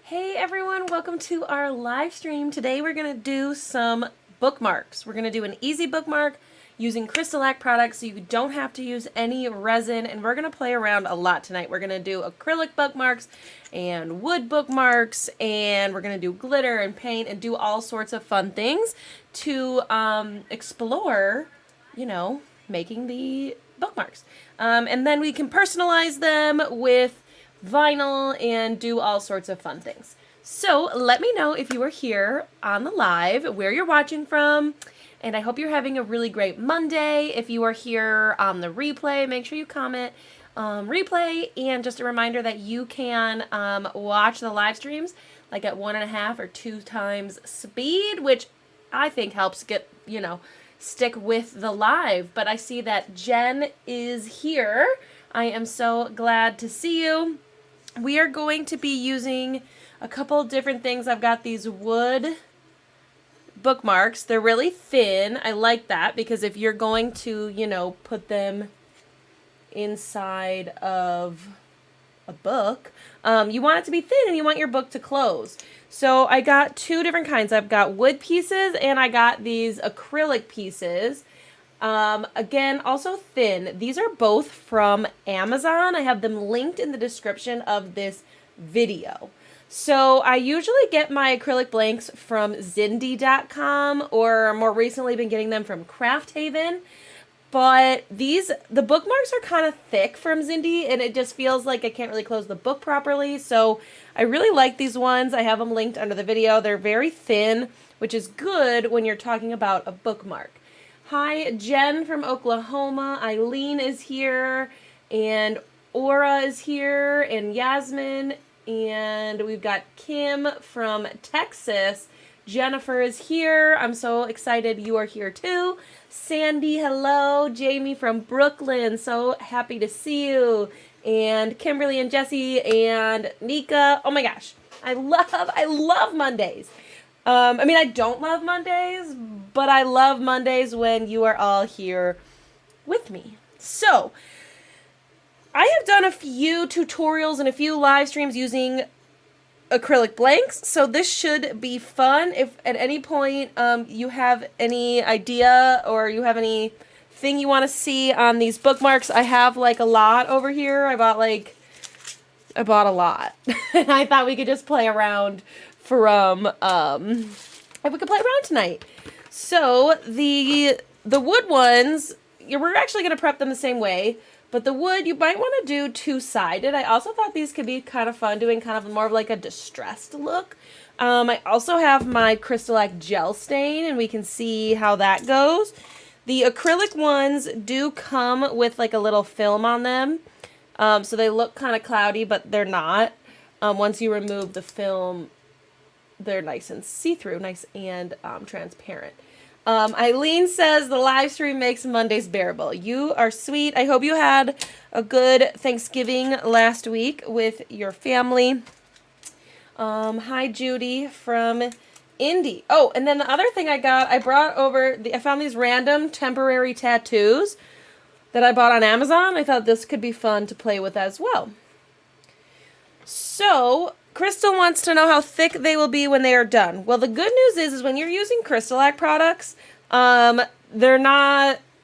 Hey everyone, welcome to our live stream. Today we're going to do some bookmarks. We're going to do an easy bookmark using CrystaLac products so you don't have to use any resin, and we're going to play around a lot tonight. We're going to do acrylic bookmarks and wood bookmarks, and we're going to do glitter and paint and do all sorts of fun things to explore, making the bookmarks. And then we can personalize them with vinyl and do all sorts of fun things. So let me know if you are here on the live, where you're watching from, and I hope you're having a really great Monday. If you are here on the replay, make sure you comment replay, and just a reminder that you can watch the live streams like at 1.5 or 2 times speed, which I think helps get, stick with the live. But I see that Jen is here. I am so glad to see you. We are going to be using a couple different things. I've got these wood bookmarks. They're really thin. I like that because if you're going to, put them inside of a book, you want it to be thin and you want your book to close. So I got 2 different kinds. I've got wood pieces and I got these acrylic pieces. Again, also thin. These are both from Amazon. I have them linked in the description of this video. So I usually get my acrylic blanks from Zindy.com, or more recently been getting them from Craft Haven. But the bookmarks are kind of thick from Zindy, and it just feels like I can't really close the book properly. So I really like these ones. I have them linked under the video. They're very thin, which is good when you're talking about a bookmark. Hi, Jen from Oklahoma. Eileen is here, and Aura is here, and Yasmin, and we've got Kim from Texas. Jennifer is here. I'm so excited you are here too. Sandy, hello. Jamie from Brooklyn, so happy to see you. And Kimberly and Jesse and Nika. Oh my gosh, I love Mondays. I don't love Mondays, but I love Mondays when you are all here with me. So, I have done a few tutorials and a few live streams using acrylic blanks, so this should be fun. If at any point you have any idea or you have anything you want to see on these bookmarks, I have like a lot over here. I bought a lot. And I thought we could just play around from we could play around tonight. So the wood ones, we're actually going to prep them the same way, but the wood you might want to do 2-sided. I also thought these could be kind of fun doing kind of more of like a distressed look. I also have my CrystaLac gel stain, and we can see how that goes. The acrylic ones do come with like a little film on them, so they look kind of cloudy, but they're not. Once you remove the film, they're nice and see-through, nice and transparent. Eileen says the live stream makes Mondays bearable. You are sweet. I hope you had a good Thanksgiving last week with your family. Hi, Judy from Indy. Oh, and then the other thing I brought over, I found these random temporary tattoos that I bought on Amazon. I thought this could be fun to play with as well. So, Crystal wants to know how thick they will be when they are done. Well, the good news is when you're using CrystaLac products,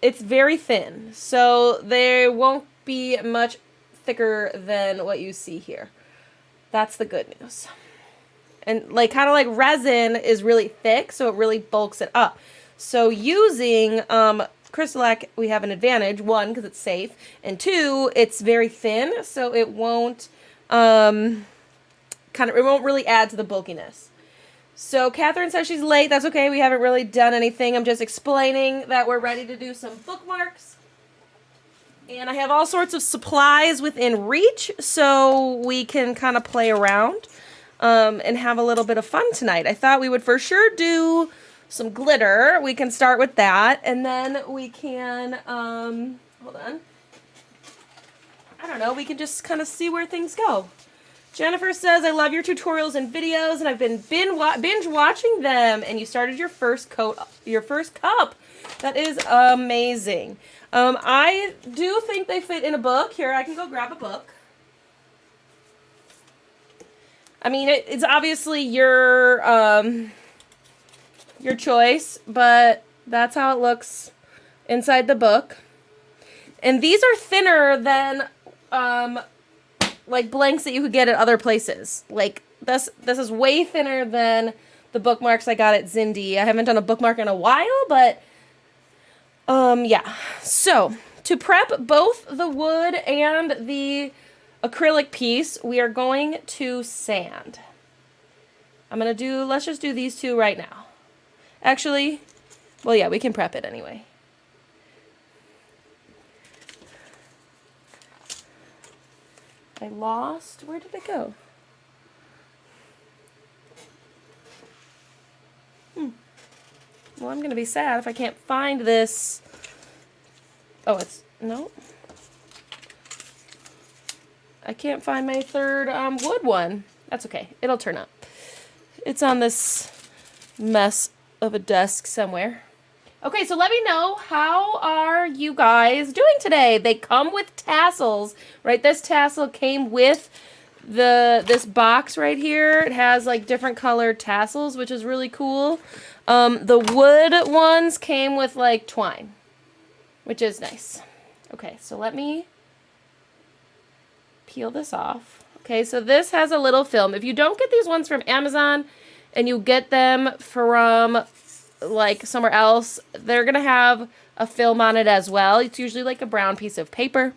it's very thin. So they won't be much thicker than what you see here. That's the good news. And kind of like resin is really thick, so it really bulks it up. So using CrystaLac, we have an advantage. 1, because it's safe, and 2, it's very thin, so it won't it won't really add to the bulkiness. So Catherine says she's late. That's okay. We haven't really done anything. I'm just explaining that we're ready to do some bookmarks. And I have all sorts of supplies within reach, so we can kind of play around and have a little bit of fun tonight. I thought we would for sure do some glitter. We can start with that, and then we can, hold on. I don't know. We can just kind of see where things go. Jennifer says, I love your tutorials and videos, and I've been binge watching them, and you started your first cup. That is amazing. I do think they fit in a book. Here, I can go grab a book. I mean, it's obviously your choice, but that's how it looks inside the book. And these are thinner than like blanks that you could get at other places. Like this is way thinner than the bookmarks I got at Zindy. I haven't done a bookmark in a while, but yeah. So to prep both the wood and the acrylic piece, we are going to sand. Let's just do these two right now. Actually, well, yeah, we can prep it anyway. Where did it go? Well, I'm going to be sad if I can't find this. Oh, no. I can't find my third wood one. That's okay. It'll turn up. It's on this mess of a desk somewhere. Okay, so let me know, how are you guys doing today? They come with tassels, right? This tassel came with this box right here. It has like different colored tassels, which is really cool. The wood ones came with like twine, which is nice. Okay, so let me peel this off. Okay, so this has a little film. If you don't get these ones from Amazon and you get them from like somewhere else, they're gonna have a film on it as well. It's usually like a brown piece of paper.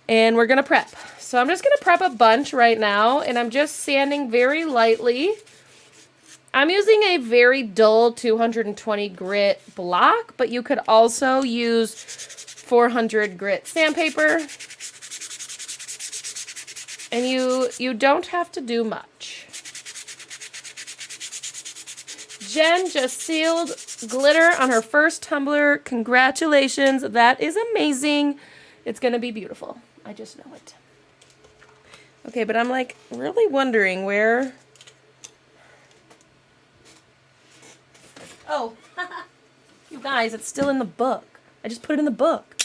And we're gonna prep. So I'm just gonna prep a bunch right now, and I'm just sanding very lightly. I'm using a very dull 220 grit block, but you could also use 400 grit sandpaper. And you don't have to do much. Jen just sealed glitter on her first tumbler. Congratulations. That is amazing. It's going to be beautiful. I just know it. Okay, but I'm like really wondering where... Oh, you guys, it's still in the book. I just put it in the book.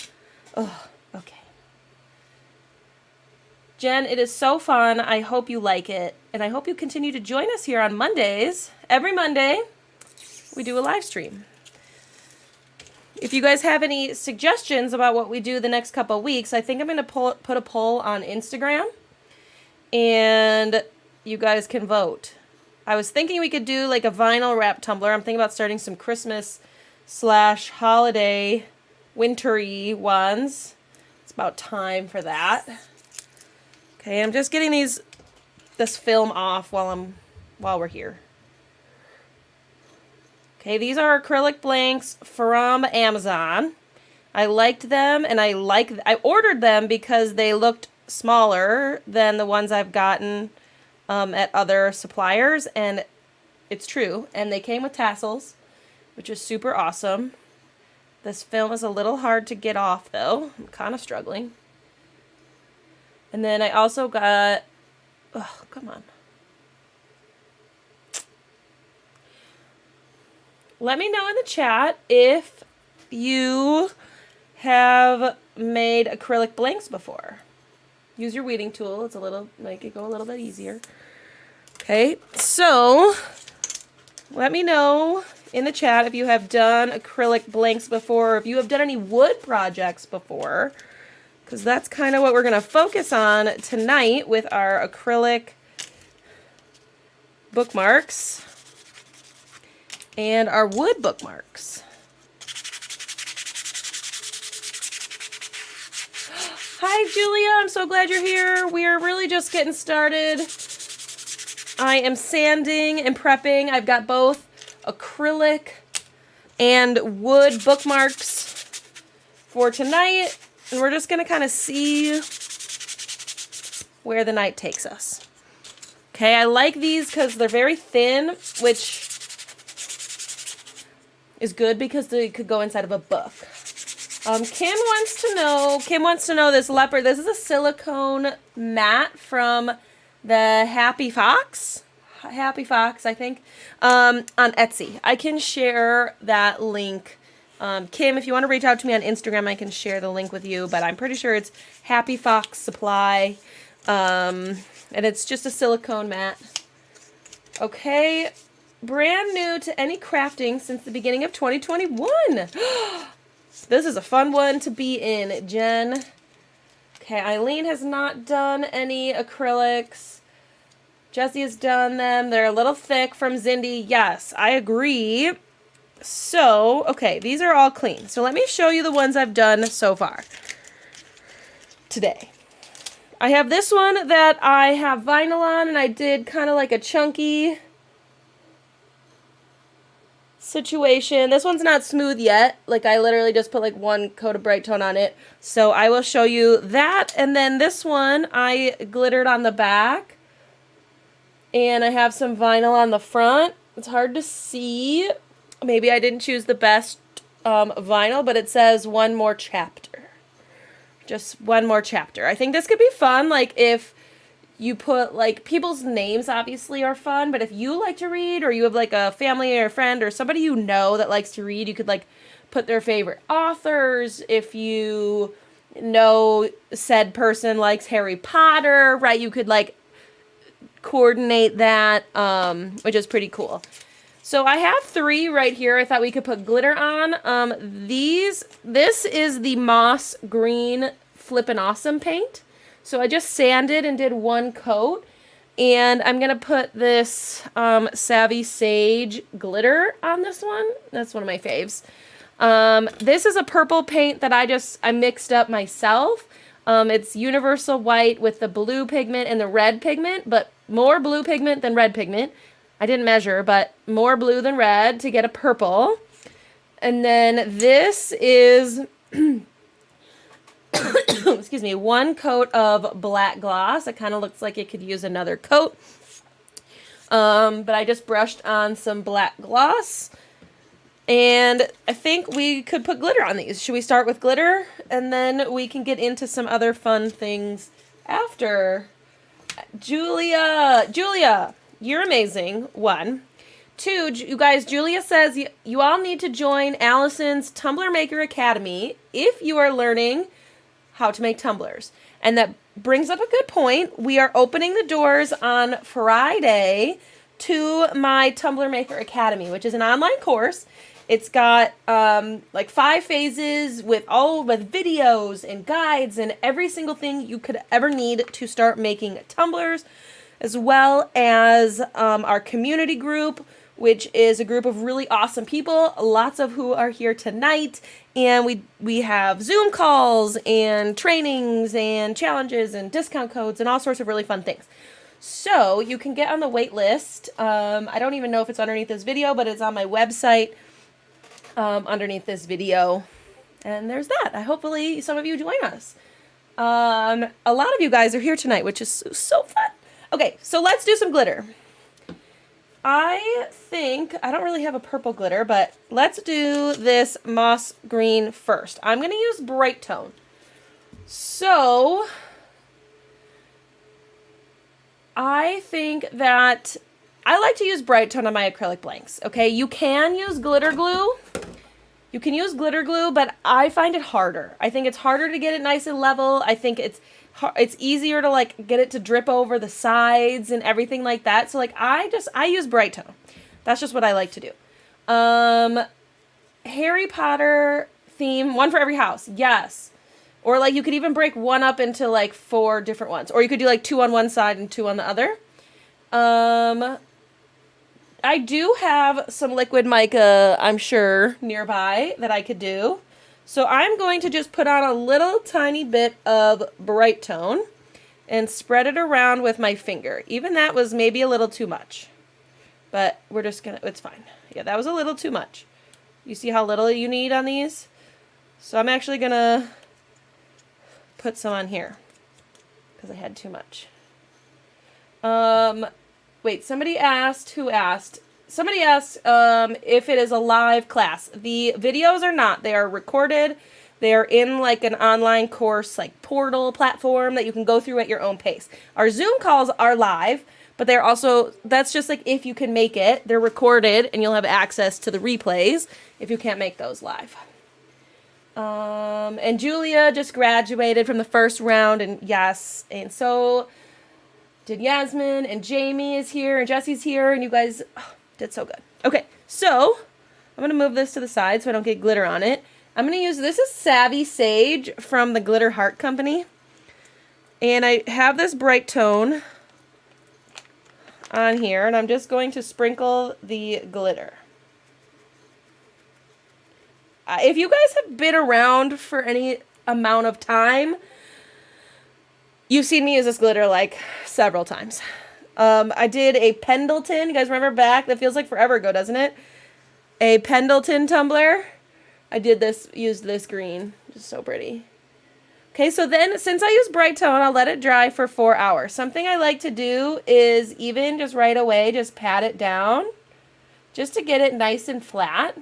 Oh, okay. Jen, it is so fun. I hope you like it. And I hope you continue to join us here on Mondays. Every Monday, we do a live stream. If you guys have any suggestions about what we do the next couple of weeks, I think I'm going to put a poll on Instagram. And you guys can vote. I was thinking we could do like a vinyl wrap tumbler. I'm thinking about starting some Christmas/holiday wintry ones. It's about time for that. Okay, I'm just getting this film off while we're here. Okay, these are acrylic blanks from Amazon. I liked them, and I ordered them because they looked smaller than the ones I've gotten at other suppliers, and it's true. And they came with tassels, which is super awesome. This film is a little hard to get off, though. I'm kind of struggling. And then I also got... Oh, come on. Let me know in the chat if you have made acrylic blanks before. Use your weeding tool. It's make it go a little bit easier. Okay, so let me know in the chat if you have done acrylic blanks before, or if you have done any wood projects before, because that's kind of what we're going to focus on tonight with our acrylic bookmarks and our wood bookmarks. Hi, Julia. I'm so glad you're here. We are really just getting started. I am sanding and prepping. I've got both acrylic and wood bookmarks for tonight. And we're just going to kind of see where the night takes us. Okay, I like these because they're very thin, which is good because they could go inside of a book. Kim wants to know this leopard. This is a silicone mat from the Happy Fox, I think, on Etsy. I can share that link. Kim, if you want to reach out to me on Instagram, I can share the link with you, but I'm pretty sure it's Happy Fox Supply. And it's just a silicone mat. Okay, brand new to any crafting since the beginning of 2021. This is a fun one to be in, Jen. Okay, Eileen has not done any acrylics. Jessie has done them. They're a little thick from Zindy. Yes, I agree. So, okay, these are all clean. So let me show you the ones I've done so far today. I have this one that I have vinyl on, and I did kind of like a chunky situation. This one's not smooth yet. Like, I literally just put like one coat of bright tone on it. So I will show you that. And then this one, I glittered on the back. And I have some vinyl on the front. It's hard to see. Maybe I didn't choose the best vinyl, but it says one more chapter. Just one more chapter. I think this could be fun, like if you put, like, people's names obviously are fun, but if you like to read, or you have like a family or a friend or somebody you know that likes to read, you could like put their favorite authors. If you know said person likes Harry Potter, right, you could like coordinate that, which is pretty cool. So I have 3 right here I thought we could put glitter on. This is the Moss Green Flippin' Awesome paint. So I just sanded and did 1 coat. And I'm going to put this Savvy Sage glitter on this one. That's one of my faves. This is a purple paint that I mixed up myself. It's universal white with the blue pigment and the red pigment, but more blue pigment than red pigment. I didn't measure, but more blue than red to get a purple. And then this is, excuse me, 1 coat of black gloss. It kind of looks like it could use another coat. But I just brushed on some black gloss. And I think we could put glitter on these. Should we start with glitter? And then we can get into some other fun things after. Julia, you're amazing. 1. 2, you guys, Julia says you all need to join Alison's Tumbler Maker Academy if you are learning how to make tumblers. And that brings up a good point. We are opening the doors on Friday to my Tumbler Maker Academy, which is an online course. It's got like 5 phases with videos and guides and every single thing you could ever need to start making tumblers, as well as our community group, which is a group of really awesome people, lots of who are here tonight. And we have Zoom calls and trainings and challenges and discount codes and all sorts of really fun things. So you can get on the wait list. I don't even know if it's underneath this video, but it's on my website underneath this video. And there's that. Hopefully some of you join us. A lot of you guys are here tonight, which is so fun. Okay, so let's do some glitter. I think, I don't really have a purple glitter, but let's do this moss green first. I'm going to use bright tone. So, I think that I like to use bright tone on my acrylic blanks, okay? You can use glitter glue. You can use glitter glue, but I find it harder. I think it's harder to get it nice and level. I think it's easier to like get it to drip over the sides and everything like that. So like I use bright tone. That's just what I like to do. Harry Potter theme, 1 for every house. Yes. Or like you could even break one up into like 4 different ones. Or you could do like 2 on one side and 2 on the other. I do have some liquid mica, I'm sure, nearby that I could do. So I'm going to just put on a little tiny bit of bright tone and spread it around with my finger. Even that was maybe a little too much. But we're just gonna, it's fine. Yeah, that was a little too much. You see how little you need on these? So I'm actually gonna put some on here because I had too much. Wait, somebody asked, who asked? Somebody asked if it is a live class. The videos are not. They are recorded. They are in like an online course, like portal platform that you can go through at your own pace. Our Zoom calls are live, but they're also, that's just like if you can make it. They're recorded and you'll have access to the replays if you can't make those live. And Julia just graduated from the first round, and yes, and so did Yasmin, and Jamie is here, and Jesse's here, and you guys did so good. Okay, so I'm going to move this to the side so I don't get glitter on it. I'm going to use, this is Savvy Sage from the Glitter Heart Company. And I have this bright tone on here, and I'm just going to sprinkle the glitter. If you guys have been around for any amount of time, you've seen me use this glitter like several times. I did a Pendleton. You guys remember back? That feels like forever ago, doesn't it? A Pendleton tumbler. I did this, used this green. Just so pretty. Okay, so then since I use bright tone, I'll let it dry for 4 hours. Something I like to do is even just right away, just pat it down just to get it nice and flat,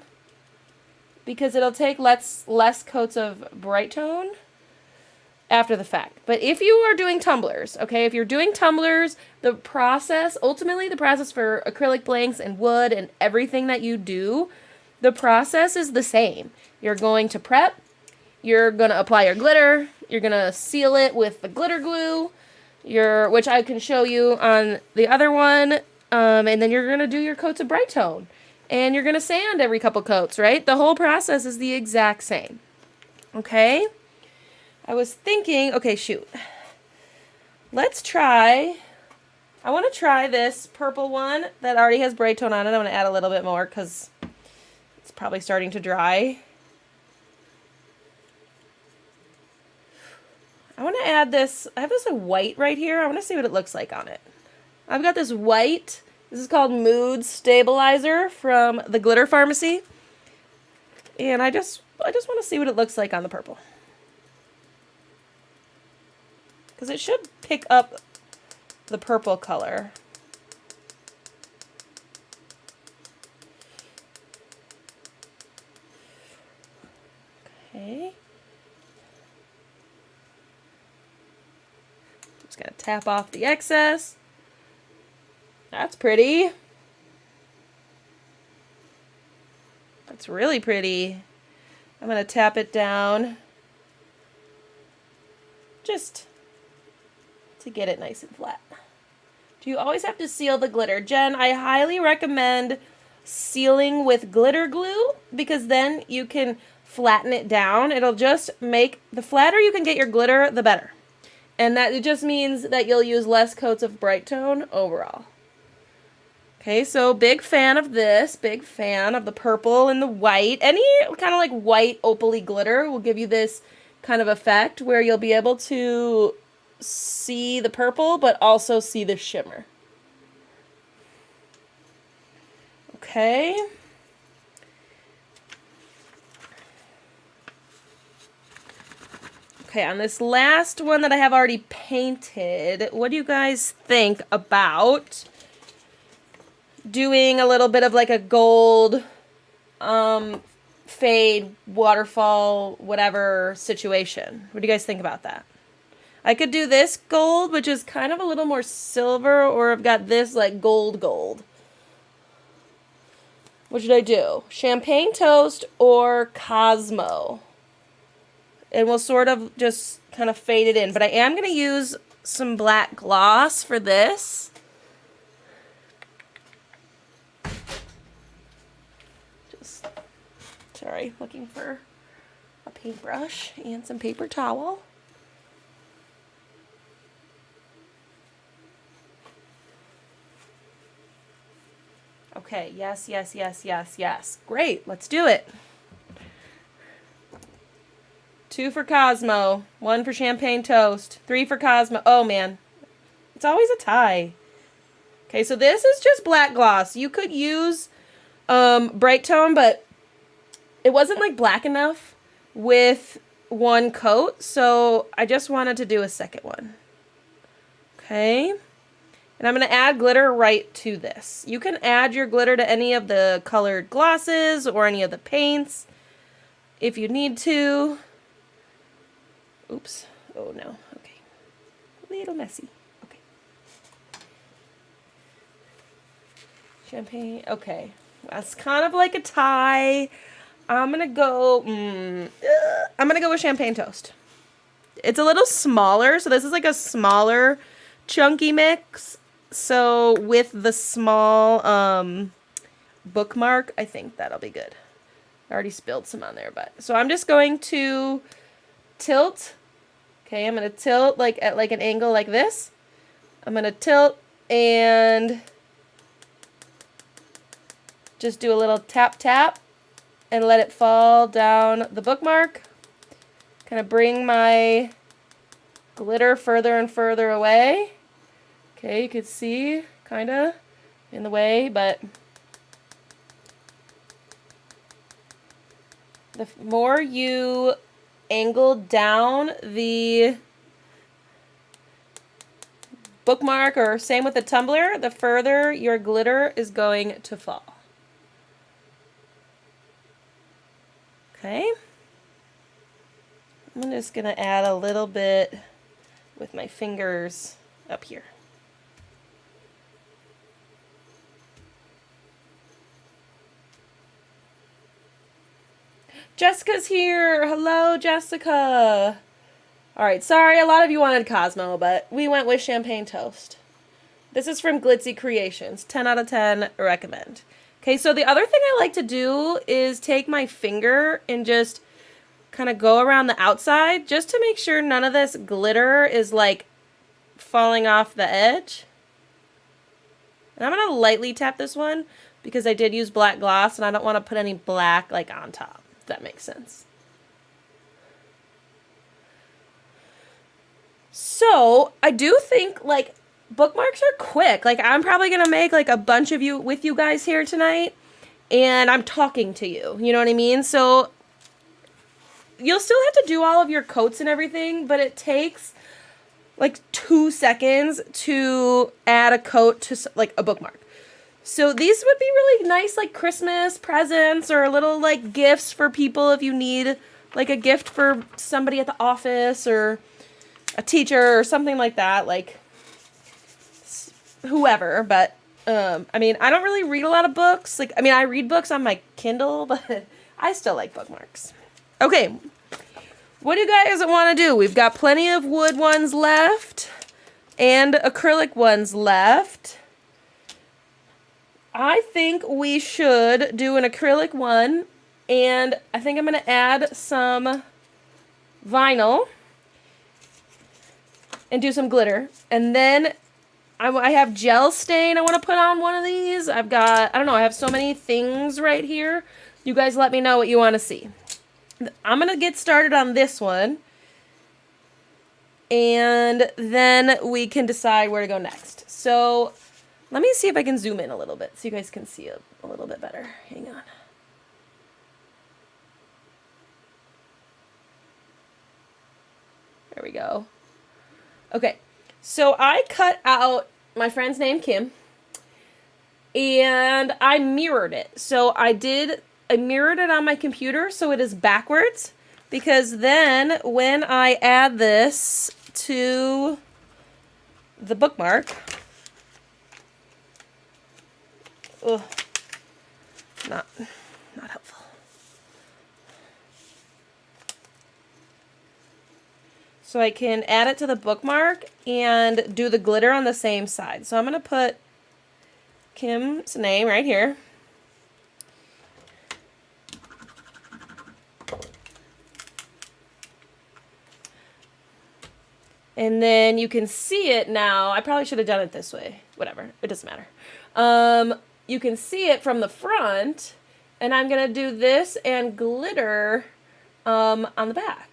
because it'll take less coats of bright tone after the fact. But if you are doing tumblers, okay, if you're doing tumblers, the process, ultimately the process for acrylic blanks and wood and everything that you do, the process is the same. You're going to prep, you're going to apply your glitter, you're going to seal it with the glitter glue, which I can show you on the other one, and then you're going to do your coats of bright tone. And you're going to sand every couple coats, right? The whole process is the exact same. Okay? I was thinking, okay, shoot. Let's try, I want to try this purple one that already has bright tone on it. I'm going to add a little bit more because it's probably starting to dry. I want to add this, I have this white right here. I want to see what it looks like on it. I've got this white. This is called Mood Stabilizer from the Glitter Pharmacy. And I just want to see what it looks like on the purple. Because it should pick up the purple color. Okay. Just going to tap off the excess. That's pretty. That's really pretty. I'm going to tap it down just to get it nice and flat. Do you always have to seal the glitter? Jen, I highly recommend sealing with glitter glue because then you can flatten it down. It'll just make, the flatter you can get your glitter, the better. And that it just means that you'll use less coats of bright tone overall. Okay, so big fan of this, big fan of the purple and the white. Any kind of like white opaly glitter will give you this kind of effect where you'll be able to see the purple but also see the shimmer. Okay. Okay, on this last one that I have already painted, what do you guys think about doing a little bit of like a gold fade, waterfall, whatever situation? What do you guys think about that? I could do this gold, which is kind of a little more silver, or I've got this like gold. What should I do? Champagne Toast or Cosmo? And we'll sort of just kind of fade it in. But I am going to use some black gloss for this. Sorry, looking for a paintbrush and some paper towel. Okay, yes. Great, let's do it. 2 for Cosmo, 1 for Champagne Toast, 3 for Cosmo. Oh man, it's always a tie. Okay, so this is just black gloss. You could use bright tone, but it wasn't like black enough with 1 coat, so I just wanted to do a second one. Okay, and I'm going to add glitter right to this. You can add your glitter to any of the colored glosses or any of the paints if you need to. Oops. Oh no. Okay. A little messy. Okay. Champagne. Okay. That's kind of like a tie. I'm gonna go with champagne toast. It's a little smaller, so this is like a smaller chunky mix. So with the small bookmark, I think that'll be good. I already spilled some on there, but so I'm just going to tilt. Okay, I'm gonna tilt like at like an angle like this. I'm gonna tilt and just do a little tap tap and let it fall down the bookmark. Kind of bring my glitter further and further away. Okay, you can see kind of in the way, but the more you angle down the bookmark, or same with the tumbler, the further your glitter is going to fall. Okay. I'm just going to add a little bit with my fingers up here. Jessica's here. Hello, Jessica. All right, sorry, a lot of you wanted Cosmo, but we went with champagne toast. This is from Glitzy Kreations. 10 out of 10, recommend. Okay, so the other thing I like to do is take my finger and just kind of go around the outside just to make sure none of this glitter is like falling off the edge. And I'm going to lightly tap this one because I did use black gloss and I don't want to put any black like on top, if that makes sense. So I do think like bookmarks are quick. Like I'm probably going to make like a bunch of you with you guys here tonight and I'm talking to you, you know what I mean? So you'll still have to do all of your coats and everything, but it takes like 2 seconds to add a coat to like a bookmark. So these would be really nice like Christmas presents or little like gifts for people if you need like a gift for somebody at the office or a teacher or something like that, like whoever. But I mean, I don't really read a lot of books. Like, I mean, I read books on my Kindle, but I still like bookmarks. Okay, what do you guys want to do? We've got plenty of wood ones left and acrylic ones left. I think we should do an acrylic one, and I think I'm going to add some vinyl and do some glitter. And then I have gel stain I want to put on one of these. I've got, I don't know, I have so many things right here. You guys let me know what you want to see. I'm going to get started on this one, and then we can decide where to go next. So let me see if I can zoom in a little bit so you guys can see it a little bit better. Hang on. There we go. Okay, so I cut out my friend's name, Kim, and I mirrored it. So I mirrored it on my computer so it is backwards, because then when I add this to the bookmark, ugh, not helpful. So I can add it to the bookmark and do the glitter on the same side. So I'm going to put Kim's name right here. And then you can see it now. I probably should have done it this way. Whatever. It doesn't matter. You can see it from the front. And I'm going to do this and glitter on the back.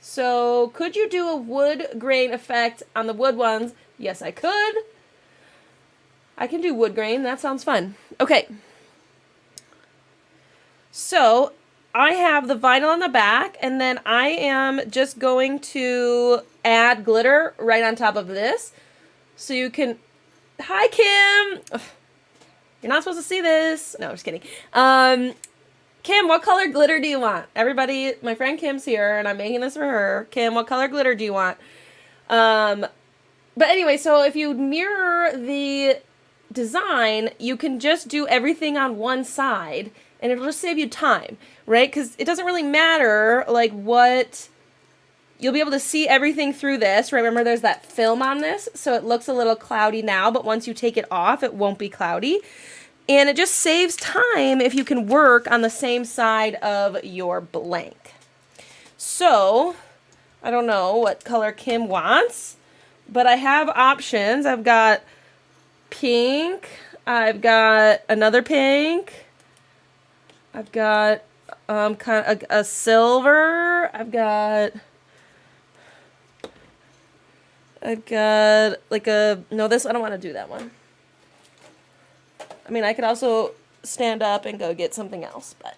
So could you do a wood grain effect on the wood ones? Yes, I could. I can do wood grain. That sounds fun. Okay. So I have the vinyl on the back, and then I am just going to add glitter right on top of this. So you can... Hi, Kim! Ugh. You're not supposed to see this. No, I'm just kidding. Kim, what color glitter do you want? Everybody, my friend Kim's here, and I'm making this for her. Kim, what color glitter do you want? But anyway, so if you mirror the design, you can just do everything on one side, and it'll just save you time, right? Because it doesn't really matter like what, you'll be able to see everything through this. Remember, there's that film on this, so it looks a little cloudy now, but once you take it off, it won't be cloudy. And it just saves time if you can work on the same side of your blank. So, I don't know what color Kim wants, but I have options. I've got pink, I've got another pink, I've got kind of a silver, I've got like a, no, this, I don't want to do that one. I mean, I could also stand up and go get something else, but.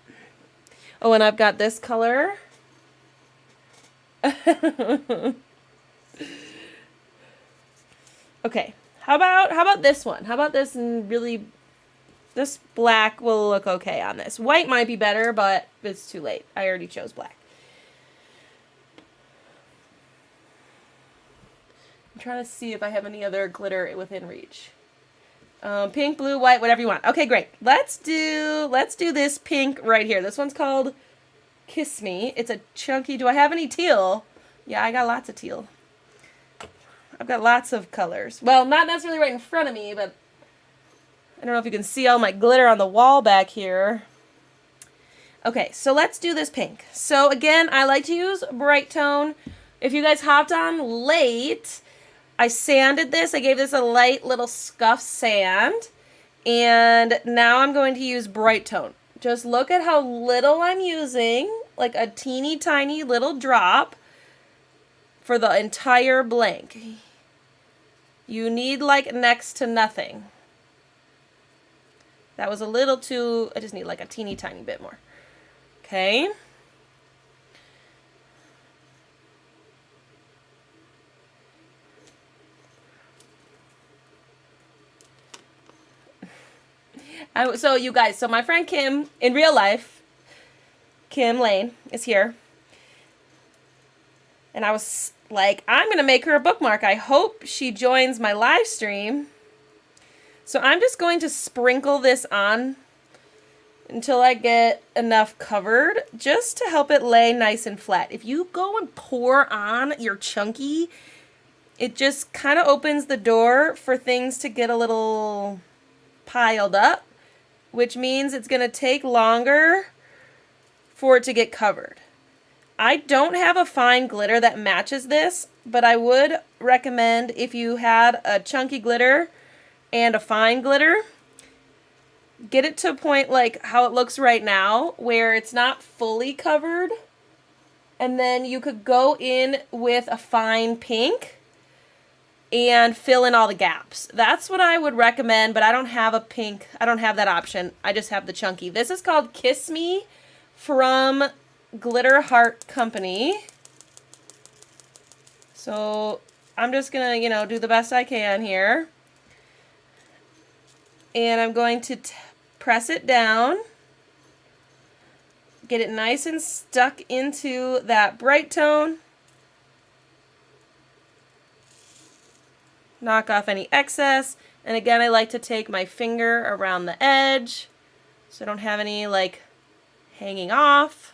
Oh, and I've got this color. Okay, how about this one? How about this, and really, this black will look okay on this. White might be better, but it's too late. I already chose black. I'm trying to see if I have any other glitter within reach. Pink, blue, white, whatever you want. Okay, great. Let's do this pink right here. This one's called Kiss Me. It's a chunky, do I have any teal? Yeah, I got lots of teal. I've got lots of colors. Well, not necessarily right in front of me, but I don't know if you can see all my glitter on the wall back here. Okay, so let's do this pink. So again, I like to use bright tone. If you guys hopped on late, I sanded this. I gave this a light little scuff sand. And now I'm going to use bright tone. Just look at how little I'm using, like a teeny tiny little drop for the entire blank. You need like next to nothing. That was a little too, I just need like a teeny tiny bit more. Okay. So you guys, so my friend Kim, in real life, Kim Lane is here. And I was like, I'm going to make her a bookmark. I hope she joins my live stream. So I'm just going to sprinkle this on until I get enough covered, just to help it lay nice and flat. If you go and pour on your chunky, it just kind of opens the door for things to get a little piled up, which means it's going to take longer for it to get covered. I don't have a fine glitter that matches this, but I would recommend if you had a chunky glitter and a fine glitter, get it to a point like how it looks right now, where it's not fully covered, and then you could go in with a fine pink and fill in all the gaps. That's what I would recommend, but I don't have a pink. I don't have that option. I just have the chunky. This is called Kiss Me from Glitter Heart Company. So I'm just gonna, you know, do the best I can here. And I'm going to press it down. Get it nice and stuck into that bright tone. Knock off any excess. And again, I like to take my finger around the edge so I don't have any like hanging off.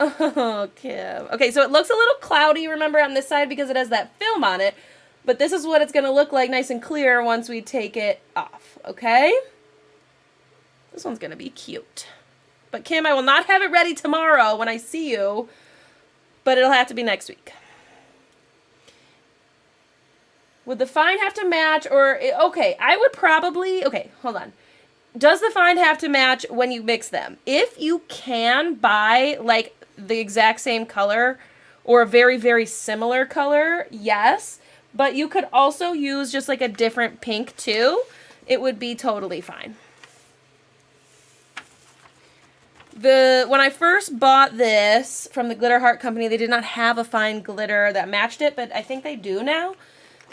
Oh, Kim. Okay, so it looks a little cloudy, remember, on this side because it has that film on it. But this is what it's going to look like nice and clear once we take it off, okay? This one's going to be cute. But Kim, I will not have it ready tomorrow when I see you, but it'll have to be next week. Would the fine have to match, or, okay, I would probably, okay, hold on. Does the fine have to match when you mix them? If you can buy, like, the exact same color or a very, very similar color, yes. But you could also use just, like, a different pink, too. It would be totally fine. When I first bought this from the Glitter Heart Company, they did not have a fine glitter that matched it, but I think they do now.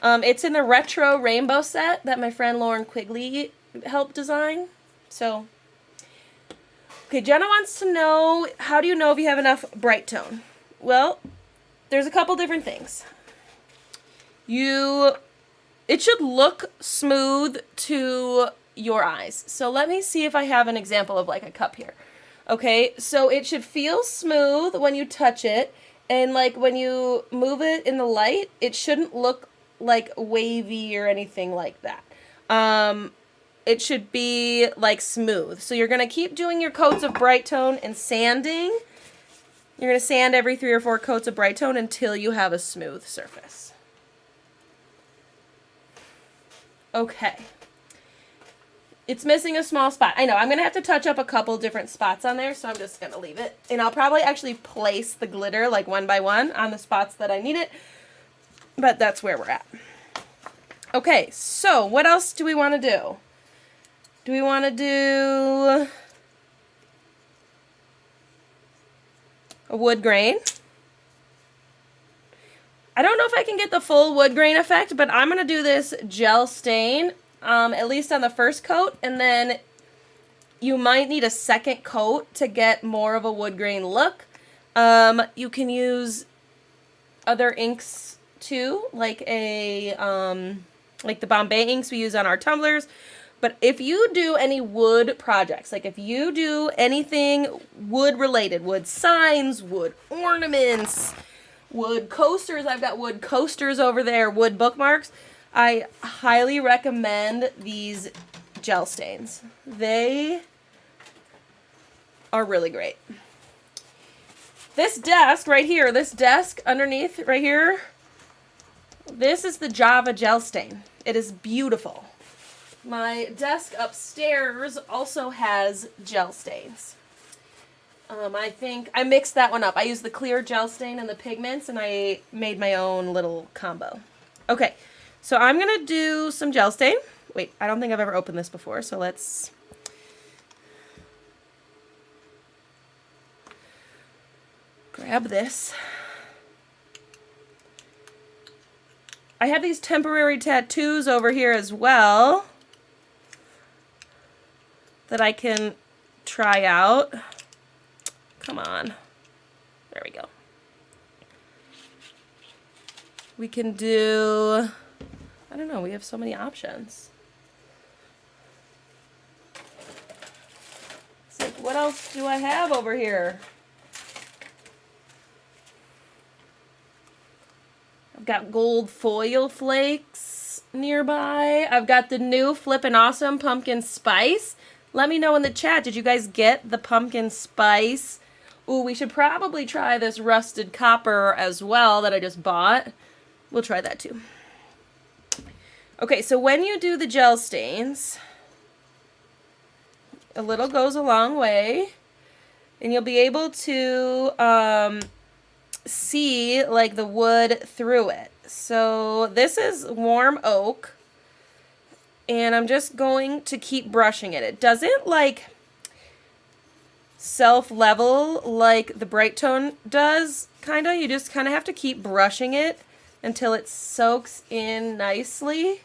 It's in the retro rainbow set that my friend Lauren Quigley helped design. So, okay, Jenna wants to know, how do you know if you have enough bright tone? Well, there's a couple different things. it should look smooth to your eyes. So let me see if I have an example of like a cup here. Okay, so it should feel smooth when you touch it, and like when you move it in the light, it shouldn't look like wavy or anything like that. It should be like smooth. So you're gonna keep doing your coats of bright tone and sanding. You're gonna sand every 3 or 4 coats of bright tone until you have a smooth surface. Okay. It's missing a small spot. I know, I'm gonna have to touch up a couple different spots on there, so I'm just gonna leave it. And I'll probably actually place the glitter like one by one on the spots that I need it, but that's where we're at. Okay, so what else do we wanna do? Do we wanna do a wood grain? I don't know if I can get the full wood grain effect, but I'm gonna do this gel stain. At least on the first coat, and then you might need a second coat to get more of a wood grain look. You can use other inks too, like like the Bombay inks we use on our tumblers. But if you do any wood projects, like if you do anything wood related, wood signs, wood ornaments, wood coasters, I've got wood coasters over there, wood bookmarks, I highly recommend these gel stains. They are really great. This desk right here, this desk underneath right here, this is the Java gel stain. It is beautiful. My desk upstairs also has gel stains. I think I mixed that one up. I used the clear gel stain and the pigments, and I made my own little combo. Okay. So I'm going to do some gel stain. Wait, I don't think I've ever opened this before, so let's... grab this. I have these temporary tattoos over here as well that I can try out. Come on. There we go. We can do... I don't know, we have so many options. It's like, what else do I have over here? I've got gold foil flakes nearby. I've got the new Flippin' Awesome Pumpkin Spice. Let me know in the chat, did you guys get the pumpkin spice? Ooh, we should probably try this rusted copper as well that I just bought. We'll try that too. Okay, so when you do the gel stains, a little goes a long way, and you'll be able to see like the wood through it. So this is warm oak, and I'm just going to keep brushing it. It doesn't like self-level like the bright tone does, kinda. You just kinda have to keep brushing it until it soaks in nicely.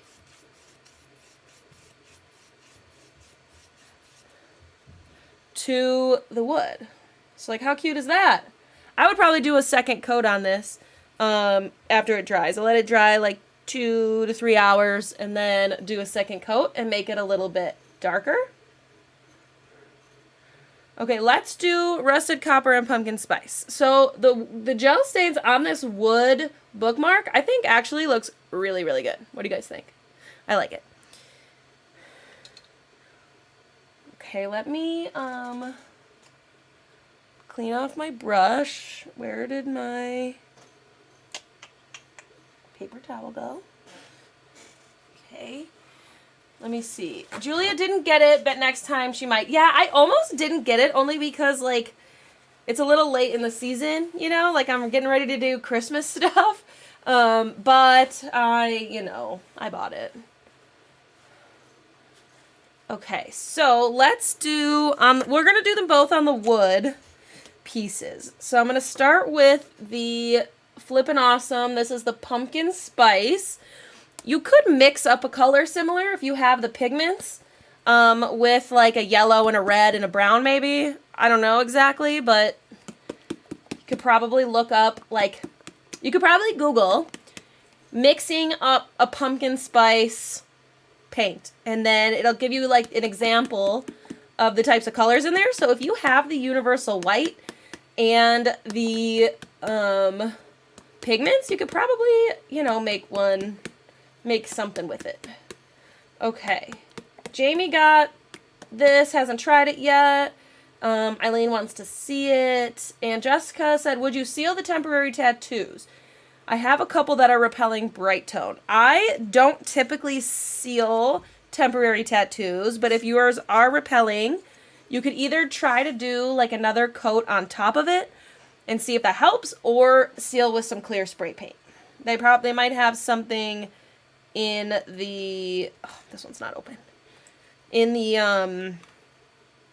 To the wood. So like, how cute is that? I would probably do a second coat on this after it dries. I'll let it dry like 2 to 3 hours and then do a second coat and make it a little bit darker. Okay, let's do rusted copper and pumpkin spice. So the gel stains on this wood bookmark, I think actually looks really, really good. What do you guys think? I like it. Okay, let me clean off my brush. Where did my paper towel go? Okay, let me see. Julia didn't get it, but next time she might. Yeah, I almost didn't get it only because, like, it's a little late in the season, you know? Like, I'm getting ready to do Christmas stuff. But I bought it. Okay, so let's do, we're going to do them both on the wood pieces. So I'm going to start with the Flippin' Awesome. This is the pumpkin spice. You could mix up a color similar if you have the pigments with like a yellow and a red and a brown maybe. I don't know exactly, but you could probably look up, like, you could probably Google mixing up a pumpkin spice paint. And then it'll give you like an example of the types of colors in there. So if you have the universal white and the pigments, you could probably, you know, make something with it. Okay. Jamie got this, hasn't tried it yet. Eileen wants to see it. And Jessica said, would you seal the temporary tattoos? I have a couple that are repelling bright tone. I don't typically seal temporary tattoos, but if yours are repelling, you could either try to do like another coat on top of it and see if that helps, or seal with some clear spray paint. They might have something in the, oh, this one's not open. In the,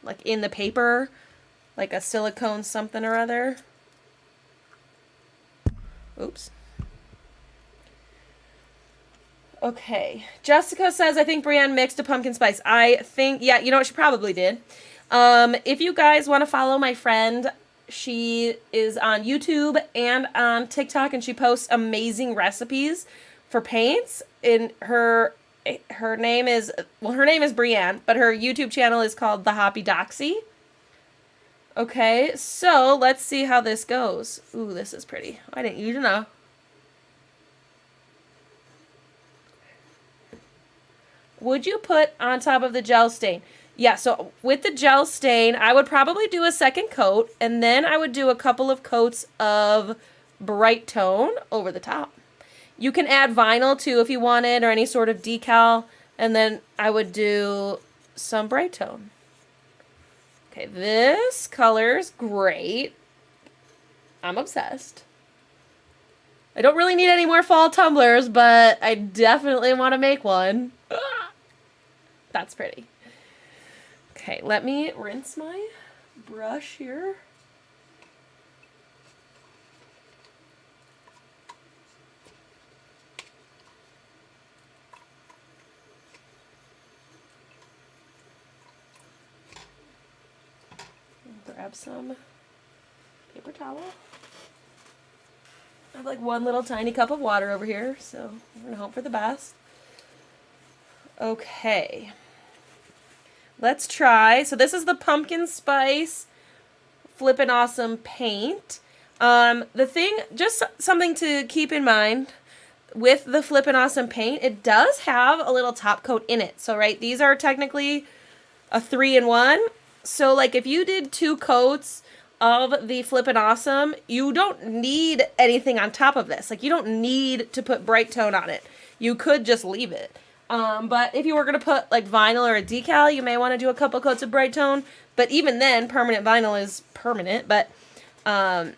like in the paper, like a silicone something or other. Oops. Okay. Jessica says, I think Brienne mixed a pumpkin spice. I think, yeah, you know what? She probably did. If you guys want to follow my friend, she is on YouTube and on TikTok, and she posts amazing recipes for paints. In her name is, well, her name is Brienne, but her YouTube channel is called The Hoppy Doxy. Okay, so let's see how this goes. Ooh, this is pretty. I didn't even know. Would you put on top of the gel stain? Yeah, so with the gel stain, I would probably do a second coat, and then I would do a couple of coats of bright tone over the top. You can add vinyl too if you wanted, or any sort of decal, and then I would do some bright tone. Okay, this color's great. I'm obsessed. I don't really need any more fall tumblers, but I definitely want to make one. That's pretty. Okay, let me rinse my brush here. Grab some paper towel. I have like one little tiny cup of water over here, so we're gonna hope for the best. Okay. Let's try. So this is the pumpkin spice Flippin' Awesome paint. The thing, just something to keep in mind with the Flippin' Awesome paint, it does have a little top coat in it. So, right, these are technically a 3-in-1. So, like, if you did 2 coats of the Flippin' Awesome, you don't need anything on top of this. Like, you don't need to put bright tone on it. You could just leave it. But if you were going to put like vinyl or a decal, you may want to do a couple coats of bright tone. But even then, permanent vinyl is permanent. But, yeah.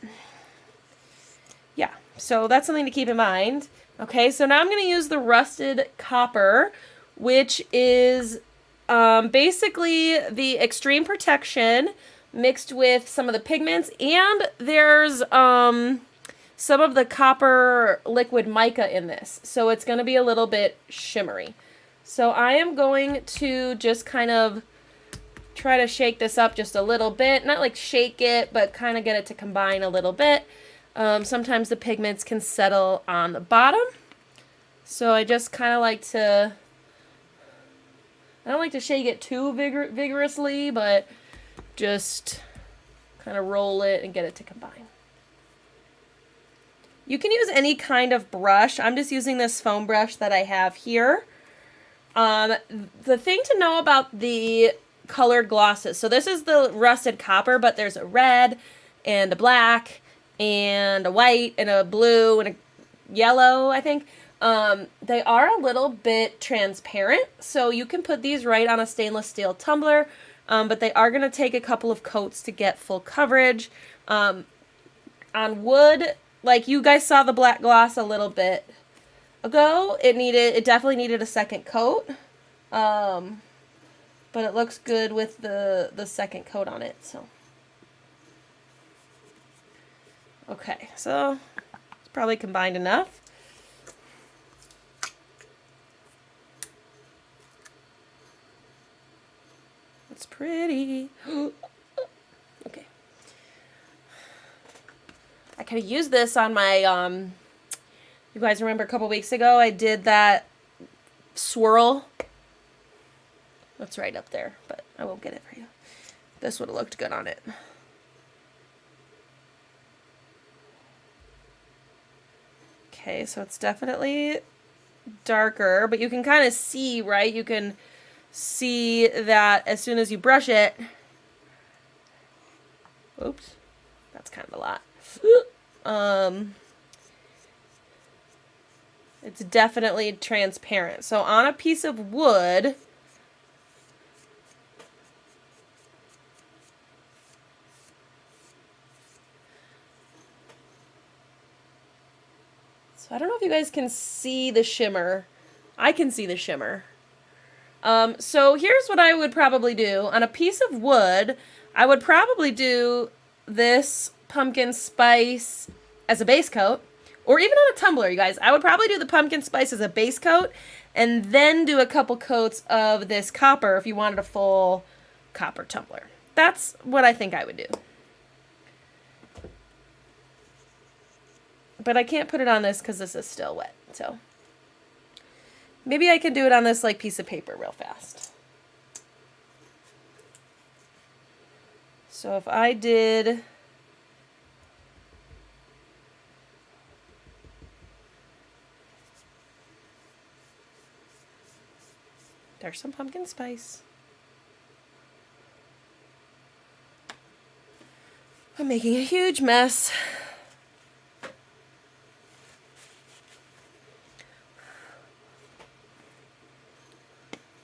So that's something to keep in mind. Okay, so now I'm going to use the rusted copper, which is basically the extreme protection mixed with some of the pigments. And there's some of the copper liquid mica in this. So it's going to be a little bit shimmery. So I am going to just kind of try to shake this up just a little bit. Not like shake it, but kind of get it to combine a little bit. Sometimes the pigments can settle on the bottom. So I just kind of like to, I don't like to shake it too vigorously, but just kind of roll it and get it to combine. You can use any kind of brush. I'm just using this foam brush that I have here. The thing to know about the colored glosses, so this is the rusted copper, but there's a red and a black and a white and a blue and a yellow, I think. They are a little bit transparent, so you can put these right on a stainless steel tumbler, but they are going to take a couple of coats to get full coverage. On wood, like you guys saw the black gloss a little bit ago, it definitely needed a second coat, but it looks good with the second coat on it. So okay, so it's probably combined enough. It's pretty. Okay. I could have used this on my You guys remember a couple weeks ago I did that swirl? That's right up there, but I won't get it for you. This would have looked good on it. Okay, so it's definitely darker, but you can kind of see, right? You can see that as soon as you brush it. Oops, that's kind of a lot. It's definitely transparent. So on a piece of wood, so I don't know if you guys can see the shimmer. I can see the shimmer. So here's what I would probably do. On a piece of wood, I would probably do this pumpkin spice as a base coat. Or even on a tumbler, you guys. I would probably do the pumpkin spice as a base coat and then do a couple coats of this copper if you wanted a full copper tumbler. That's what I think I would do. But I can't put it on this because this is still wet. So maybe I can do it on this like piece of paper real fast. So if I did... There's some pumpkin spice. I'm making a huge mess.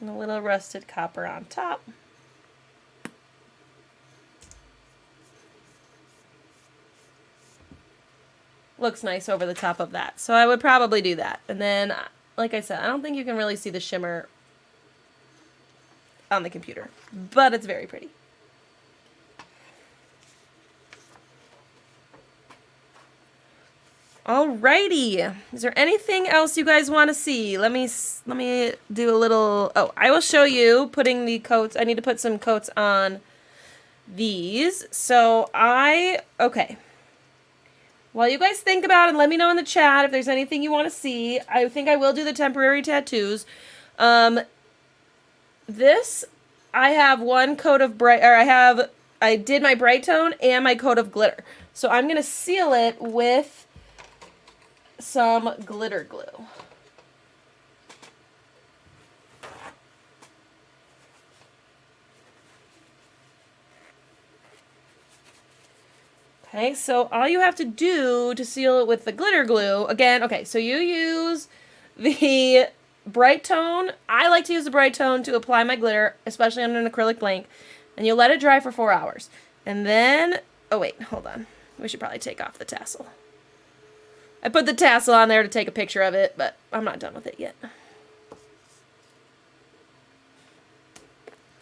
And a little rusted copper on top. Looks nice over the top of that. So I would probably do that. And then, like I said, I don't think you can really see the shimmer on the computer, but it's very pretty. Alrighty, is there anything else you guys want to see? Let me do a little, oh, I will show you putting the coats. I need to put some coats on these. So okay. While you guys think about it, and let me know in the chat if there's anything you want to see. I think I will do the temporary tattoos. This, I have one coat of I did my bright tone and my coat of glitter. So I'm going to seal it with some glitter glue. Okay, so all you have to do to seal it with the glitter glue, again, okay, so you use the bright tone. I like to use the bright tone to apply my glitter, especially on an acrylic blank. And you let it dry for 4 hours. And then, oh wait, hold on. We should probably take off the tassel. I put the tassel on there to take a picture of it, but I'm not done with it yet.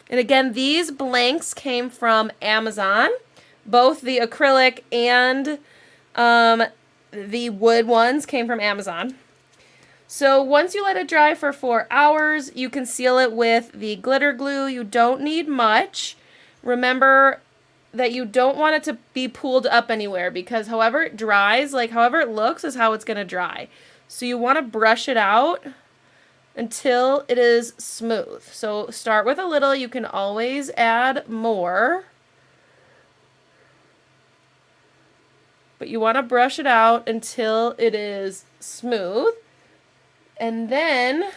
And again, these blanks came from Amazon. Both the acrylic and the wood ones came from Amazon. So once you let it dry for 4 hours, you can seal it with the glitter glue. You don't need much. Remember that you don't want it to be pulled up anywhere because however it dries, like however it looks is how it's going to dry. So you want to brush it out until it is smooth. So start with a little. You can always add more. But you want to brush it out until it is smooth. And then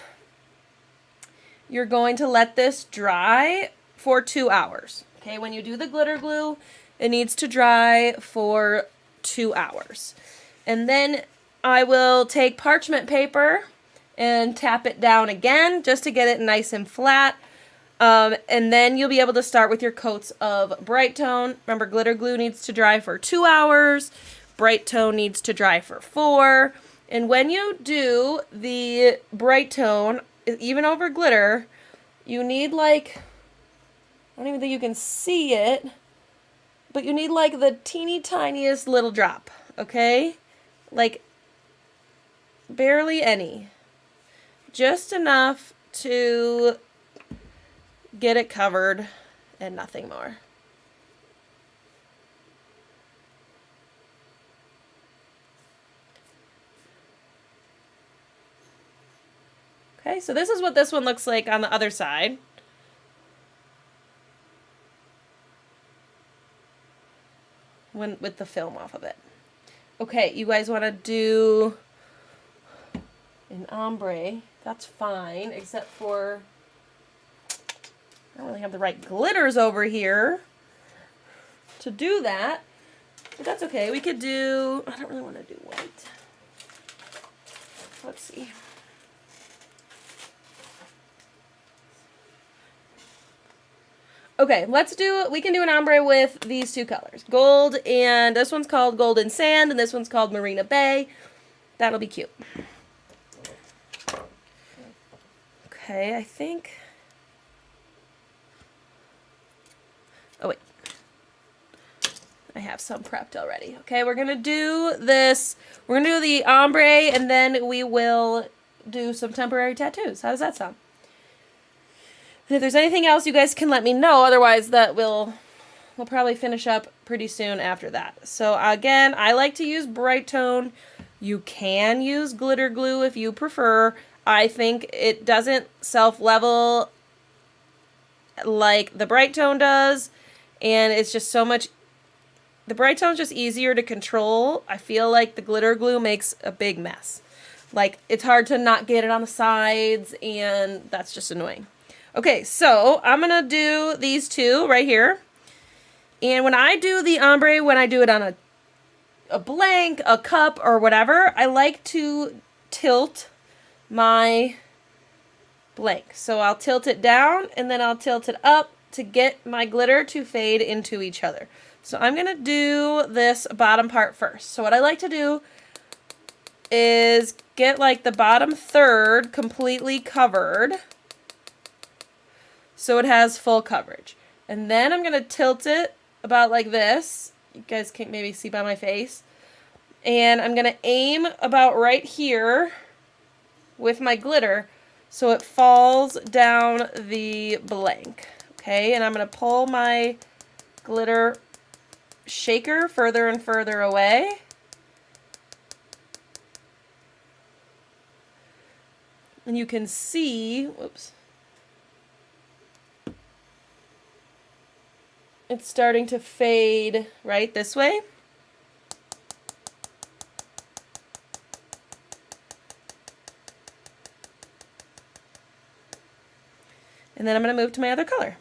you're going to let this dry for 2 hours. Okay, when you do the glitter glue, it needs to dry for 2 hours. And then I will take parchment paper and tap it down again just to get it nice and flat. And then you'll be able to start with your coats of bright tone. Remember, glitter glue needs to dry for 2 hours. Bright tone needs to dry for 4. And when you do the bright tone, even over glitter, you need like, I don't even think you can see it, but you need like the teeny tiniest little drop, okay? Like barely any. Just enough to get it covered and nothing more. Okay, so this is what this one looks like on the other side. With the film off of it. Okay, you guys want to do an ombre. That's fine, except for I don't really have the right glitters over here to do that. But that's okay. We could do, I don't really want to do white. Let's see. Okay, we can do an ombre with these two colors. Gold, and this one's called Golden Sand, and this one's called Marina Bay. That'll be cute. Okay, I think... Oh, wait. I have some prepped already. Okay, we're going to do this. We're going to do the ombre, and then we will do some temporary tattoos. How does that sound? And if there's anything else, you guys can let me know. Otherwise, that we'll probably finish up pretty soon after that. So again, I like to use bright tone. You can use glitter glue if you prefer. I think it doesn't self-level like the bright tone does. And it's just so much... The bright tone's just easier to control. I feel like the glitter glue makes a big mess. Like, it's hard to not get it on the sides, and that's just annoying. Okay, so I'm going to do these two right here. And when I do the ombre, when I do it on a blank, a cup, or whatever, I like to tilt my blank. So I'll tilt it down, and then I'll tilt it up to get my glitter to fade into each other. So I'm going to do this bottom part first. So what I like to do is get like the bottom third completely covered so it has full coverage. And then I'm going to tilt it about like this. You guys can maybe see by my face. And I'm going to aim about right here with my glitter so it falls down the blank. Okay, and I'm going to pull my glitter shaker further and further away. And you can see, whoops, it's starting to fade right this way. And then I'm going to move to my other color,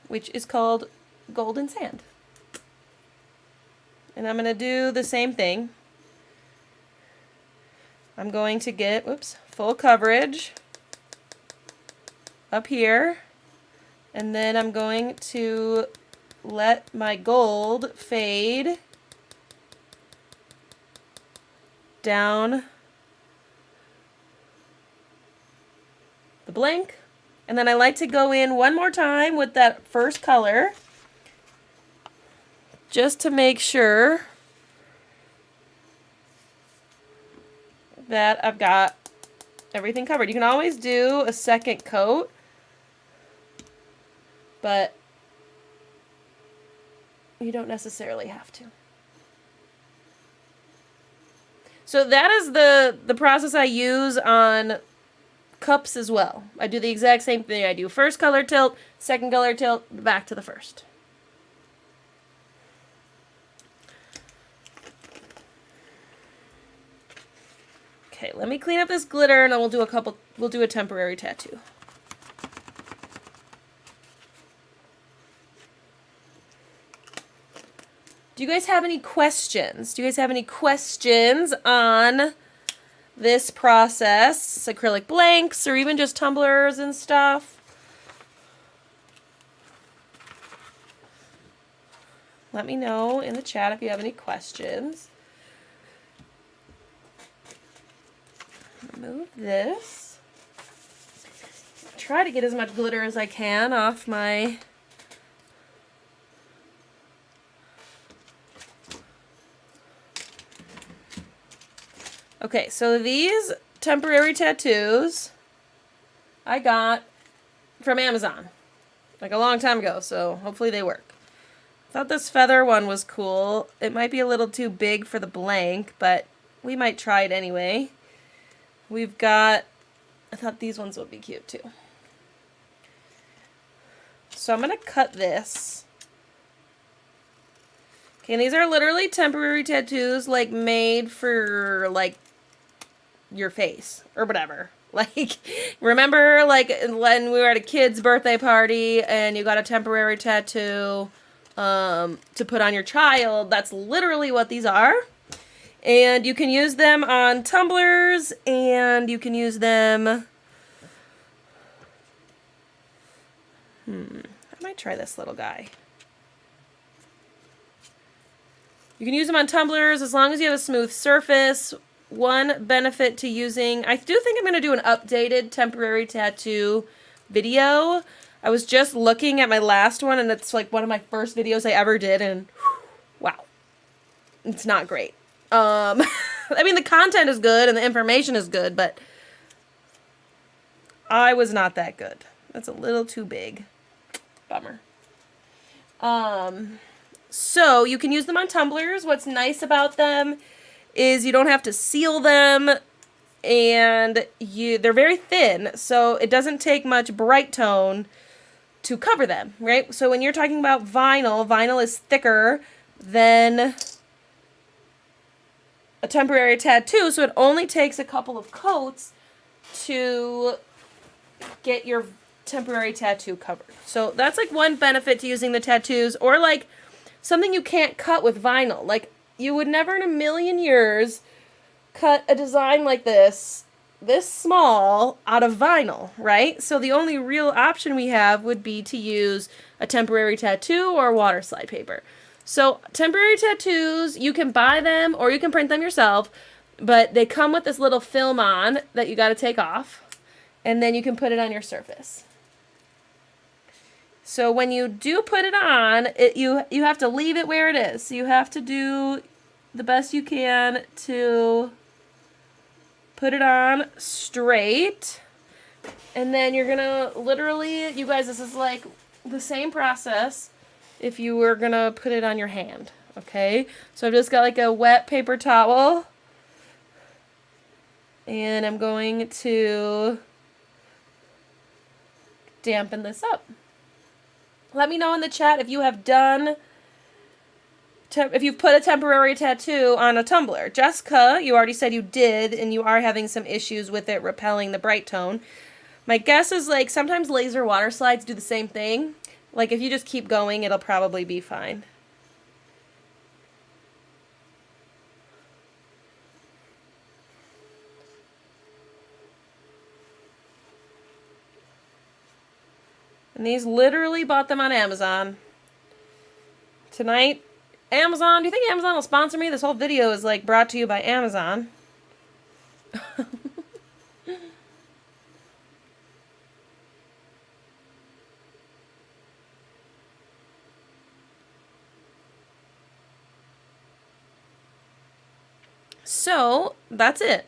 which is called Golden Sand. And I'm going to do the same thing. I'm going to get, whoops, full coverage up here. And then I'm going to let my gold fade down the blank. And then I like to go in one more time with that first color just to make sure that I've got everything covered. You can always do a second coat, but you don't necessarily have to. So that is the process I use on cups as well. I do the exact same thing. I do first color tilt, second color tilt, back to the first. Okay, let me clean up this glitter and then we'll do a temporary tattoo. Do you guys have any questions? Do you guys have any questions on this process? Acrylic blanks or even just tumblers and stuff? Let me know in the chat if you have any questions. Remove this. Try to get as much glitter as I can off my... Okay, so these temporary tattoos I got from Amazon, like a long time ago, so hopefully they work. I thought this feather one was cool. It might be a little too big for the blank, but we might try it anyway. we've got, I thought these ones would be cute too. So I'm going to cut this. Okay, and these are literally temporary tattoos, like, made for, like, your face or whatever. Like, remember, like, when we were at a kid's birthday party and you got a temporary tattoo to put on your child? That's literally what these are. And you can use them on tumblers, and you can use them... I might try this little guy. You can use them on tumblers as long as you have a smooth surface. One benefit to using... I do think I'm going to do an updated temporary tattoo video. I was just looking at my last one, and it's like one of my first videos I ever did, and wow. It's not great. I mean, the content is good and the information is good, but I was not that good. That's a little too big. Bummer. So you can use them on tumblers. What's nice about them is you don't have to seal them, and they're very thin, so it doesn't take much bright tone to cover them, right? So when you're talking about vinyl, vinyl is thicker than a temporary tattoo, so it only takes a couple of coats to get your temporary tattoo covered. So that's like one benefit to using the tattoos, or like something you can't cut with vinyl. Like, you would never in a million years cut a design like this small out of vinyl, right? So the only real option we have would be to use a temporary tattoo or water slide paper. So temporary tattoos, you can buy them or you can print them yourself, but they come with this little film on that you got to take off, and then you can put it on your surface. So when you do put it on, you have to leave it where it is. So you have to do the best you can to put it on straight. And then you're going to literally, you guys, this is like the same process if you were going to put it on your hand. Okay? So I've just got like a wet paper towel. And I'm going to dampen this up. Let me know in the chat if you have done, if you've put a temporary tattoo on a tumbler. Jessica, you already said you did, and you are having some issues with it repelling the bright tone. My guess is, like, sometimes laser water slides do the same thing. Like, if you just keep going, it'll probably be fine. And these literally bought them on Amazon. Tonight, Amazon, do you think Amazon will sponsor me? This whole video is like brought to you by Amazon. So, that's it.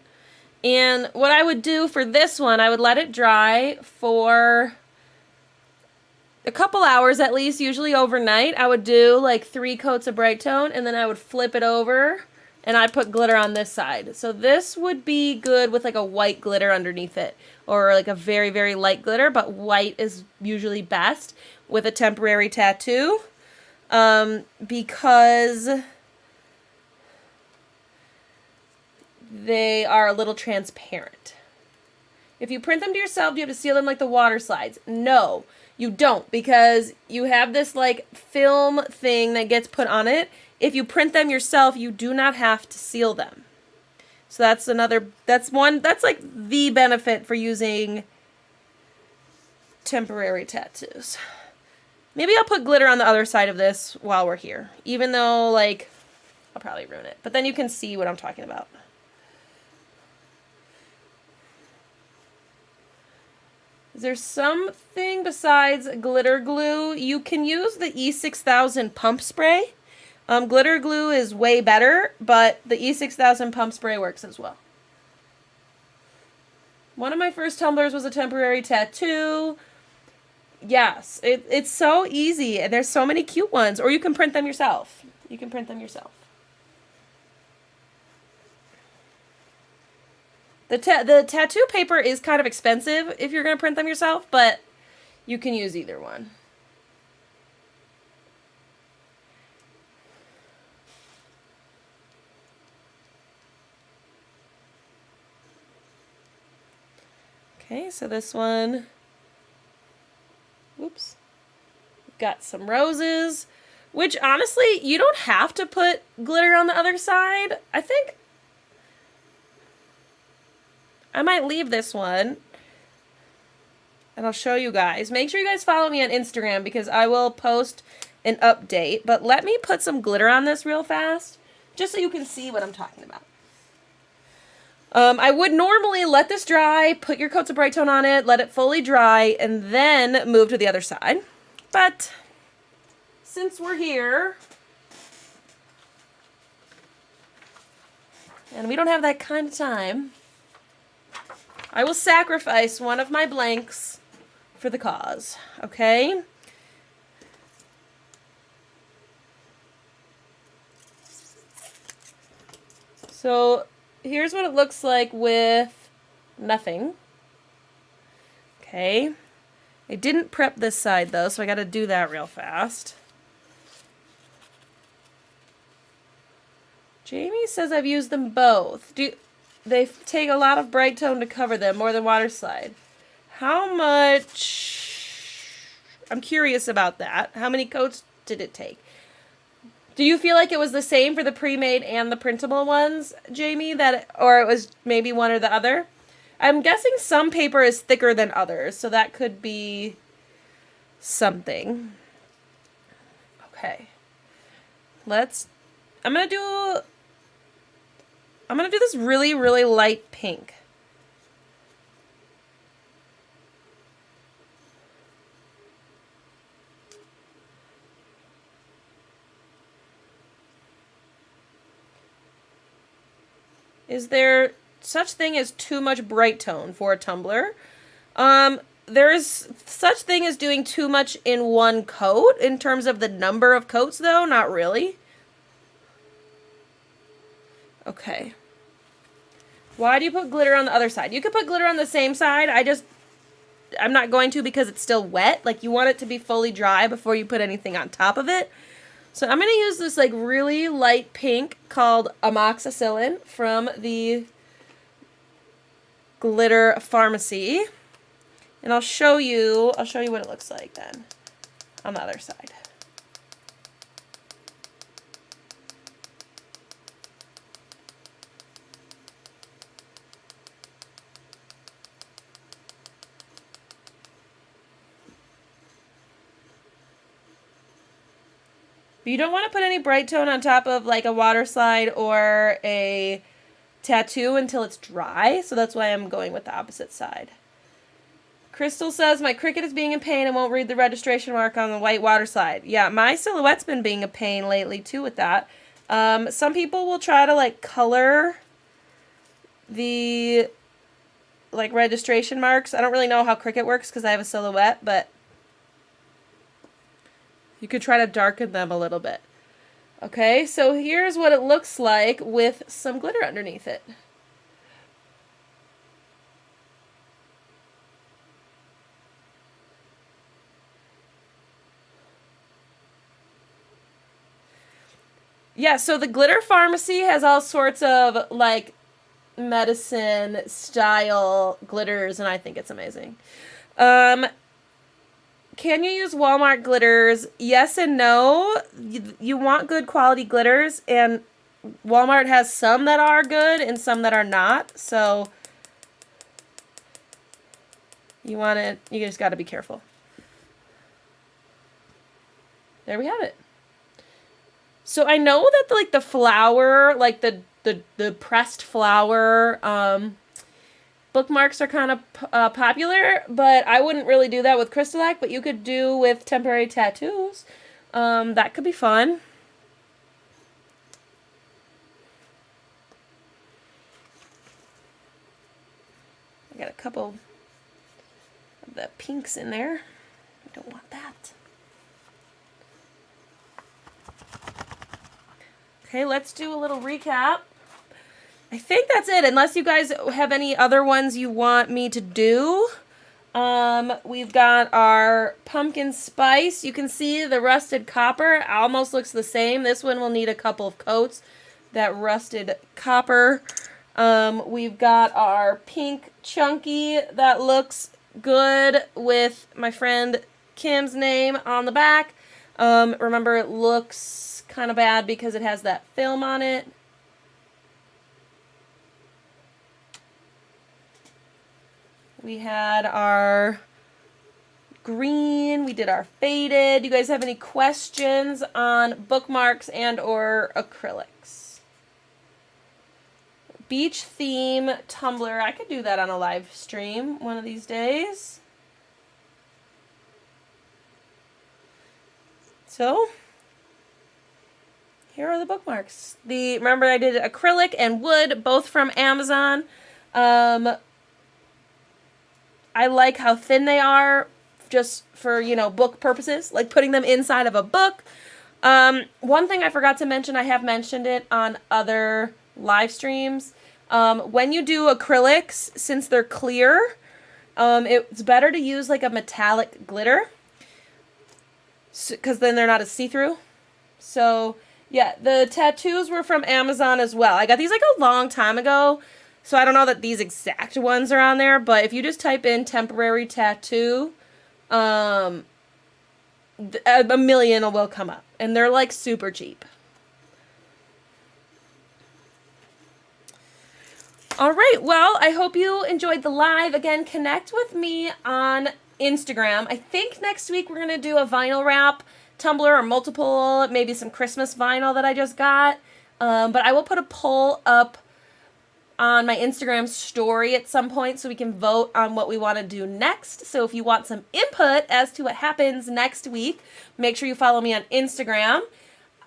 And what I would do for this one, I would let it dry for a couple hours at least, usually overnight. I would do like 3 coats of bright tone, and then I would flip it over, and I put glitter on this side. So this would be good with like a white glitter underneath it, or like a very, very light glitter, but white is usually best with a temporary tattoo, because they are a little transparent. If you print them to yourself, do you have to seal them like the water slides? No. You don't, because you have this like film thing that gets put on it. If you print them yourself, you do not have to seal them. So that's that's like the benefit for using temporary tattoos. Maybe I'll put glitter on the other side of this while we're here, even though like I'll probably ruin it, but then you can see what I'm talking about. Is there something besides glitter glue? You can use the E6000 pump spray. Glitter glue is way better, but the E6000 pump spray works as well. One of my first tumblers was a temporary tattoo. Yes, it's so easy, and there's so many cute ones. Or you can print them yourself. You can print them yourself. The tattoo paper is kind of expensive if you're going to print them yourself, but you can use either one. Okay, so this one, whoops, got some roses, which honestly, you don't have to put glitter on the other side. I think I might leave this one, and I'll show you guys. Make sure you guys follow me on Instagram because I will post an update, but let me put some glitter on this real fast, just so you can see what I'm talking about. I would normally let this dry, put your coats of bright tone on it, let it fully dry, and then move to the other side. But since we're here, and we don't have that kind of time, I will sacrifice one of my blanks for the cause, okay? So here's what it looks like with nothing. Okay. I didn't prep this side though, so I got to do that real fast. Jamie says I've used them both. They take a lot of bright tone to cover them, more than water slide. How much? I'm curious about that. How many coats did it take? Do you feel like it was the same for the pre-made and the printable ones, Jamie? Or it was maybe one or the other? I'm guessing some paper is thicker than others, so that could be something. Okay. I'm gonna do this really, really light pink. Is there such thing as too much bright tone for a tumbler? There's such thing as doing too much in one coat. In terms of the number of coats, though, not really. Okay. Why do you put glitter on the other side? You could put glitter on the same side. I'm not going to because it's still wet. Like, you want it to be fully dry before you put anything on top of it. So I'm going to use this like really light pink called amoxicillin from the Glitter Pharmacy. And I'll show you what it looks like then on the other side. But you don't want to put any bright tone on top of like a water slide or a tattoo until it's dry. So that's why I'm going with the opposite side. Crystal says, my Cricut is being a pain and won't read the registration mark on the white water slide. Yeah, my silhouette's been being a pain lately too with that. Some people will try to like color the like registration marks. I don't really know how Cricut works because I have a silhouette, but you could try to darken them a little bit. Okay, so here's what it looks like with some glitter underneath it. Yeah, so the Glitter Pharmacy has all sorts of like medicine style glitters, and I think it's amazing. Can you use Walmart glitters? Yes and no. You want good quality glitters, and Walmart has some that are good and some that are not. So you just got to be careful. There we have it. So I know that the flower, like the pressed flower bookmarks are kind of popular, but I wouldn't really do that with CrystaLac, but you could do with temporary tattoos. That could be fun. I got a couple of the pinks in there. I don't want that. Okay, let's do a little recap. I think that's it, unless you guys have any other ones you want me to do. We've got our pumpkin spice. You can see the rusted copper almost looks the same. This one will need a couple of coats. That rusted copper. We've got our pink chunky that looks good with my friend Kim's name on the back. Remember, it looks kind of bad because it has that film on it. We had our green. We did our faded. You guys have any questions on bookmarks and or acrylics? Beach theme tumbler. I could do that on a live stream one of these days. So, here are the bookmarks. Remember I did acrylic and wood, both from Amazon. I like how thin they are, just for, you know, book purposes, like putting them inside of a book. One thing I forgot to mention, I have mentioned it on other live streams. When you do acrylics, since they're clear, it's better to use like a metallic glitter, because then they're not as see-through. So, yeah, the tattoos were from Amazon as well. I got these like a long time ago. So I don't know that these exact ones are on there, but if you just type in temporary tattoo, a million will come up. And they're like super cheap. All right, well, I hope you enjoyed the live. Again, connect with me on Instagram. I think next week we're going to do a vinyl wrap tumbler or multiple, maybe some Christmas vinyl that I just got. But I will put a poll up on my Instagram story at some point so we can vote on what we want to do next. So if you want some input as to what happens next week, make sure you follow me on Instagram.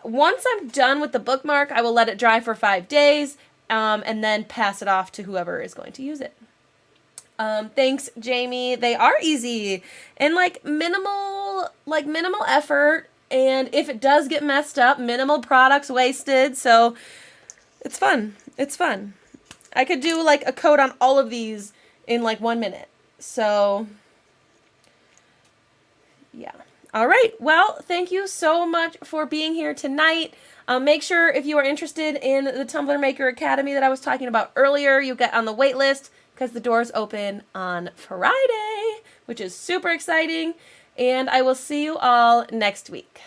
Once I'm done with the bookmark, I will let it dry for 5 days and then pass it off to whoever is going to use it. Thanks, Jamie. They are easy and like minimal effort. And if it does get messed up, minimal products wasted. So it's fun. It's fun. I could do like a coat on all of these in like 1 minute. So, yeah. All right. Well, thank you so much for being here tonight. Make sure if you are interested in the Tumbler Maker Academy that I was talking about earlier, you get on the wait list because the doors open on Friday, which is super exciting. And I will see you all next week.